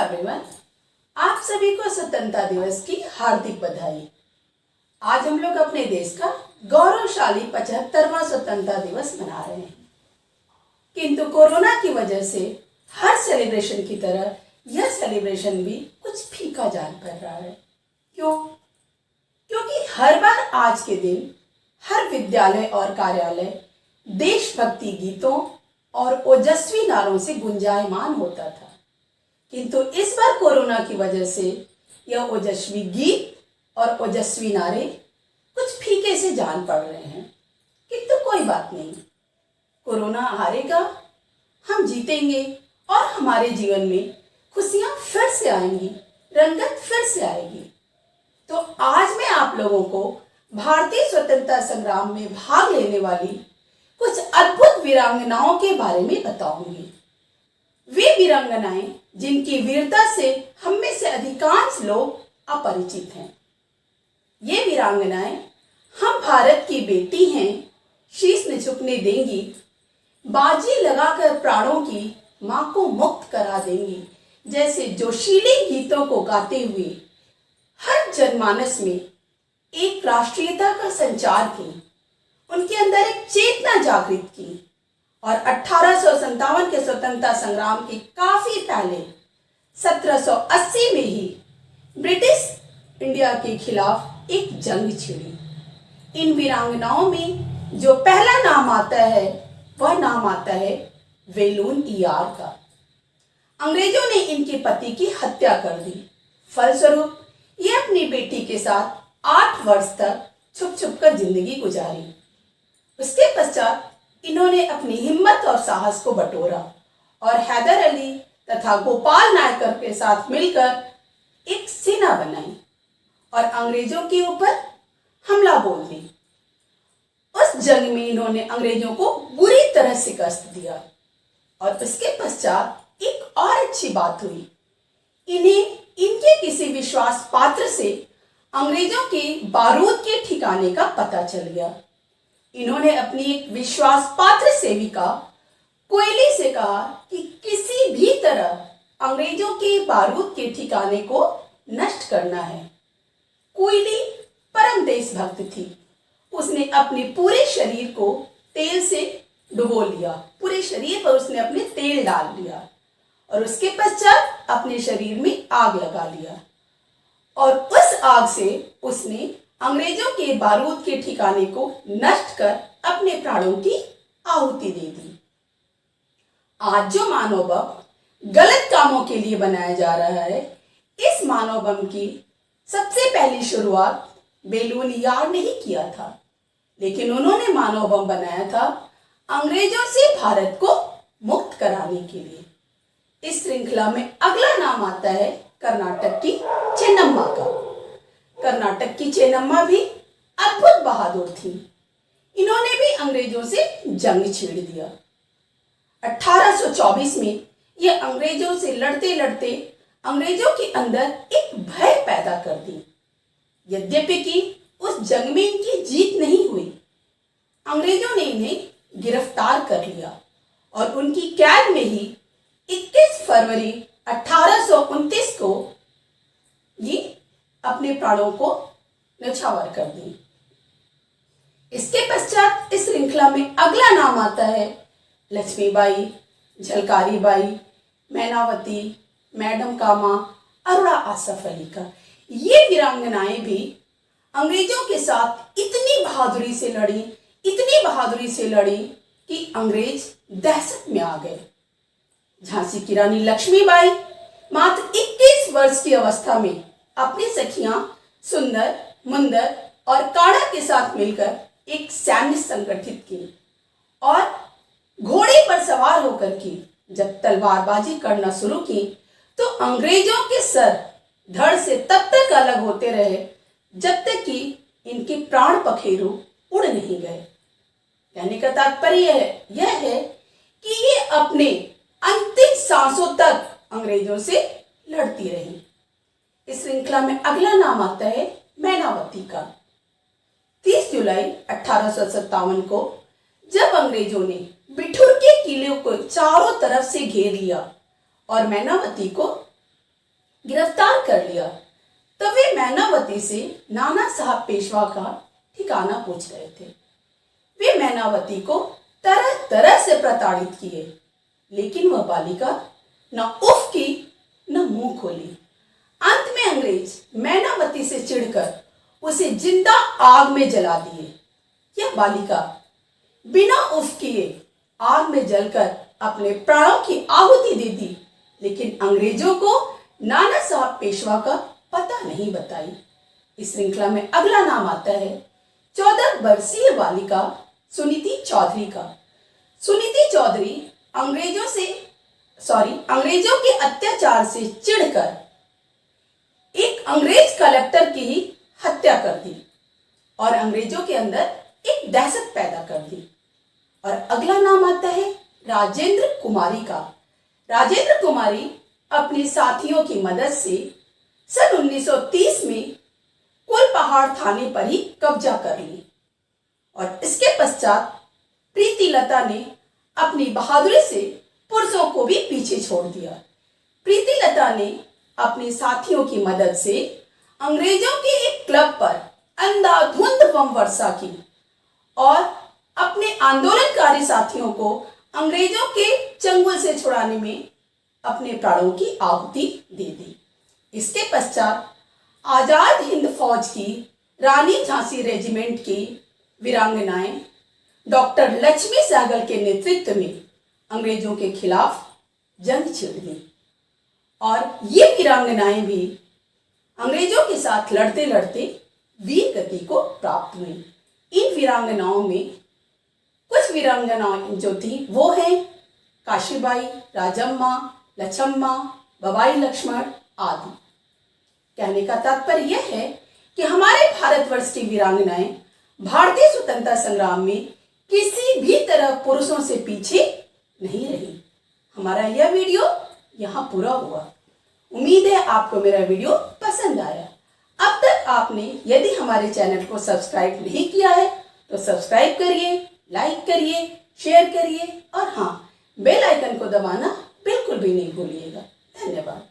Everyone, आप सभी को स्वतंत्रता दिवस की हार्दिक बधाई। आज हम लोग अपने देश का गौरवशाली 75वां स्वतंत्रता दिवस मना रहे हैं, किंतु कोरोना की वजह से हर सेलिब्रेशन की तरह यह सेलिब्रेशन भी कुछ फीका जान पड़ रहा है। क्यों? क्योंकि हर बार आज के दिन हर विद्यालय और कार्यालय देशभक्ति गीतों और ओजस्वी नारों से गुंजायमान होता था, किंतु इस बार कोरोना की वजह से यह ओजस्वी गीत और ओजस्वी नारे कुछ फीके से जान पड़ रहे हैं। किंतु कोई बात नहीं, कोरोना हारेगा, हम जीतेंगे और हमारे जीवन में खुशियां फिर से आएंगी, रंगत फिर से आएगी। तो आज मैं आप लोगों को भारतीय स्वतंत्रता संग्राम में भाग लेने वाली कुछ अद्भुत वीरांगनाओं के बारे में बताऊंगी। वे वीरांगनाएं जिनकी वीरता से हम में से अधिकांश लोग अपरिचित हैं। ये वीरांगनाएं हम भारत की बेटी हैं, शीश न झुकने देंगी, बाजी लगाकर प्राणों की मां को मुक्त करा देंगी, जैसे जोशीले गीतों को गाते हुए हर जनमानस में एक राष्ट्रीयता का संचार की, उनके अंदर एक चेतना जागृत की और 1857 के स्वतंत्रता संग्राम के काफी पहले 1780 में ही ब्रिटिश इंडिया के खिलाफ एक जंग छिड़ी। इन वीरांगनाओं में जो पहला नाम आता है वह नाम आता है वेलुन ईयार का। अंग्रेजों ने इनके पति की हत्या कर दी। फलस्वरूप ये अपनी बेटी के साथ 8 वर्ष तक छुप छुप कर जिंदगी गुजारी। उसके पश्चात इन्होंने अपनी हिम्मत और साहस को बटोरा और हैदर अली तथा गोपाल नायकर के साथ मिलकर एक सेना बनाई और अंग्रेजों के ऊपर हमला बोल दी। उस जंग में इन्होंने अंग्रेजों को बुरी तरह शिकस्त दिया और उसके पश्चात एक और अच्छी बात हुई। इन्हें इनके किसी विश्वास पात्र से अंग्रेजों के बारूद के ठिकाने का पता चल गया। इन्होंने अपनी एक विश्वास पात्र सेविका कोयली से कहा कि किसी भी तरह अंग्रेजों के बारूद के ठिकाने को नष्ट करना है। कोयली परम देशभक्त थी। उसने अपने पूरे शरीर को तेल से डुबो लिया, पूरे शरीर पर उसने अपने तेल डाल लिया और उसके पश्चात अपने शरीर में आग लगा लिया और उस आग से उसने अंग्रेजों के बारूद के ठिकाने को नष्ट कर अपने प्राणों की आहुति दे दी। आज जो मानव बम गलत कामों के लिए बनाया जा रहा है, इस मानव बम की सबसे पहली शुरुआत वेलुन ईयार ने ही किया था, लेकिन उन्होंने मानव बम बनाया था अंग्रेजों से भारत को मुक्त कराने के लिए। इस श्रृंखला में अगला नाम आता है कर्नाटक की चेन्नम्मा का। कर्नाटक की चेन्नम्मा भी अद्भुत बहादुर थी। इन्होंने भी अंग्रेजों से जंग छेड़ दिया। 1824 में ये अंग्रेजों से लड़ते लड़ते अंग्रेजों के अंदर एक भय पैदा कर दी। यद्यपि कि उस जंग में इनकी जीत नहीं हुई, अंग्रेजों ने इन्हें गिरफ्तार कर लिया और उनकी कैद में ही 21 फरवरी 1829 को ये अपने प्राणों को न्यौछावर कर दी। इसके पश्चात इस श्रृंखला में अगला नाम आता है लक्ष्मीबाई, झलकारी बाई, मैनावती, मैडम कामा, अरुणा आसफ अली का। ये वीरांगनाएं भी अंग्रेजों के साथ इतनी बहादुरी से लड़ी कि अंग्रेज दहशत में आ गए। झांसी की रानी लक्ष्मीबाई मात्र 21 वर्ष की अवस्था में अपनी सखियां सुंदर, मुंदर और काड़ा के साथ मिलकर एक सैन्य संगठित की और घोड़े पर सवार होकर के जब तलवारबाजी करना शुरू की तो अंग्रेजों के सर धड़ से तब तक अलग होते रहे जब तक कि इनके प्राण पखेरु उड़ नहीं गए। कहने का तात्पर्य यह है कि ये अपने अंतिम सांसों तक अंग्रेजों से लड़ती रही। इस श्रृंखला में अगला नाम आता है मैनावती का। 30 जुलाई 1857 को जब अंग्रेजों ने बिठूर के किले को चारों तरफ से घेर लिया और मैनावती को गिरफ्तार कर लिया तब वे मैनावती से नाना साहब पेशवा का ठिकाना पूछ रहे थे। वे मैनावती को तरह तरह से प्रताड़ित किए, लेकिन वह बालिका न उफ की न मुंह खोली। अंत में अंग्रेज मैनावती से चिढ़कर उसे जिंदा आग में जला दिए। यह बालिका बिना उफ किए आग में जलकर अपने प्राणों की आहुति दे दी, लेकिन अंग्रेजों को नाना साहब पेशवा का पता नहीं बताई। इस श्रृंखला में अगला नाम आता है 14 वर्षीय बालिका सुनीति चौधरी का। सुनीति चौधरी अंग्रेजों के अत्याचार से चिढ़कर एक अंग्रेज कलेक्टर की ही हत्या कर दी और अंग्रेजों के अंदर एक दहशत पैदा कर दी। और अगला नाम आता है राजेंद्र कुमारी का। राजेंद्र कुमारी अपने साथियों की मदद से सन 1930 में कुलपहाड़ थाने पर ही कब्जा कर ली और इसके पश्चात प्रीतिलता ने अपनी बहादुरी से पुरुषों को भी पीछे छोड़ दिया। प्रीतिलता ने अपने साथियों की मदद से अंग्रेजों के एक क्लब पर अंधाधुंध बम वर्षा की और अपने आंदोलनकारी साथियों को अंग्रेजों के चंगुल से छुड़ाने में अपने प्राणों की आहुति दे दी। इसके पश्चात आजाद हिंद फौज की रानी झांसी रेजिमेंट की वीरांगनाएं डॉक्टर लक्ष्मी सहगल के नेतृत्व में अंग्रेजों के खिलाफ जंग छिड़ दी और ये वीरांगनाएं भी अंग्रेजों के साथ लड़ते लड़ते वीर गति को प्राप्त हुई। इन वीरांगनाओं में कुछ वीरांगनाएं जो थी वो हैं काशीबाई, राजम्मा, लछम्मा, बबाई लक्ष्मण आदि। कहने का तात्पर्य यह है कि हमारे भारतवर्ष की वीरांगनाएं भारतीय स्वतंत्रता संग्राम में किसी भी तरह पुरुषों से पीछे नहीं रही। हमारा यह वीडियो यहाँ पूरा हुआ। उम्मीद है आपको मेरा वीडियो पसंद आया। अब तक आपने यदि हमारे चैनल को सब्सक्राइब नहीं किया है तो सब्सक्राइब करिए, लाइक करिए, शेयर करिए और हाँ, बेल आइकन को दबाना बिल्कुल भी नहीं भूलिएगा। धन्यवाद।